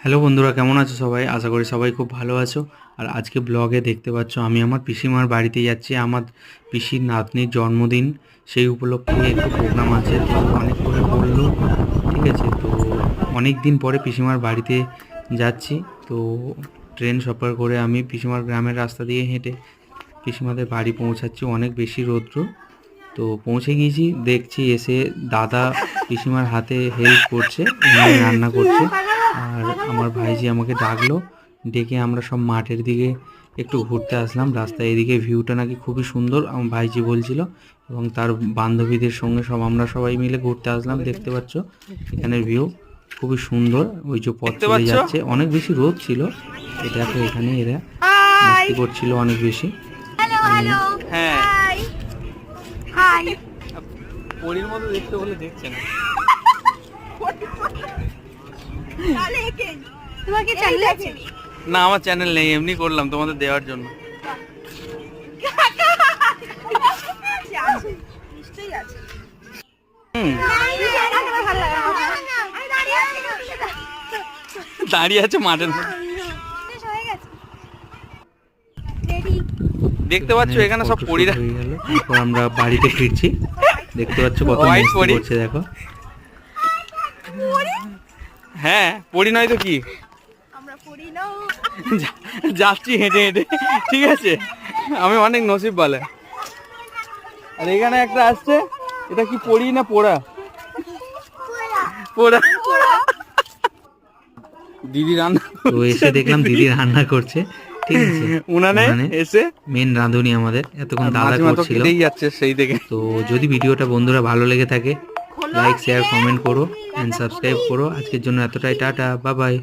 Hello বন্ধুরা, কেমন আছো সবাই? আশা করি সবাই খুব ভালো আছো। আর আজকে ব্লগে দেখতে পাচ্ছ আমি আমার পিসিমার বাড়িতে যাচ্ছি। আমার পিসির নাতনির জন্মদিন, সেই উপলক্ষে একটু প্রোগ্রাম আছে। তো অনেক করে বললো, ঠিক আছে। তো অনেক দিন পরে পিসিমার বাড়িতে যাচ্ছি। তো ট্রেন সফর করে আমি পিসিমার গ্রামের রাস্তা দিয়ে হেঁটে পিসিমাদের বাড়ি পৌঁছাচ্ছি। অনেক বেশি রৌদ্র। তো পৌঁছে গিয়েছি, দেখছি এসে দাদা পিসিমার হাতে হেল্প করছে, উনানে রান্না করছে। আর আমার ভাইজি আমাকে ডাকলো, ডেকে আমরা সব মাঠের দিকে একটু ঘুরতে আসলাম। রাস্তায় এদিকে ভিউটা নাকি খুবই সুন্দর, আমার ভাইজি বলছিল। এবং তার বান্ধবীদের সঙ্গে আমরা সবাই মিলে ঘুরতে আসলাম। দেখতে পাচ্ছ এখানের ভিউ খুবই সুন্দর। ওই যে পথ দেখতে চলে পাচ্ছ? যাচ্ছে, অনেক বেশি রোদ ছিল। তো দেখো এখানে এরা হাই। মস্তি করছিল অনেক বেশি। হ্যালো আমি হ্যালো হ্যাঁ, হাই হাই পরীর মতো দেখতে বলে দেখছে না। তাহলে একে তোমার কি চ্যানেল আছে? না, আমার চ্যানেল নেই, এমনি করলাম তোমাদের দেওয়ার জন্য। আছে নিশ্চয়ই আছে। হুম, ভালো লাগে আমি দাঁড়িয়ে আছি। দাঁড়িয়ে আছে মাঠের মধ্যে। শেষ হয়ে গেছে রেডি। দেখতে পাচ্ছ এখানে সব ফটোশুট পরীরা। হয়ে গেল। তারপর আমরা বাড়িতে ফিরছি। দেখতে পাচ্ছ কত White মস্তি পরী। করছে, দেখো। হ্যাঁ, পরী নয় তো কি। আমরা পড়ি না। যাচ্ছি হেঁটে হেঁটে, ঠিক আছে। আমি অনেক নসিব বলে। আর এখানে একটা আসছে, এটা কি পরী না পোড়া? পোড়া। দিদি রান্না তো এসে দেখলাম দিদি রান্না করছে, ঠিক আছে। উনানে এসে মেন রাঁধুনি আমাদের, এতক্ষণ দাদা মাঝে মাঝে করছিল। কেটেই যাচ্ছে সেই থেকে। তো যদি ভিডিওটা বন্ধুরা ভালো লেগে থাকে, লাইক শেয়ার কমেন্ট করো অ্যান্ড সাবস্ক্রাইব করো। আজকের জন্য এতটাই, টাটা, বাই বাই।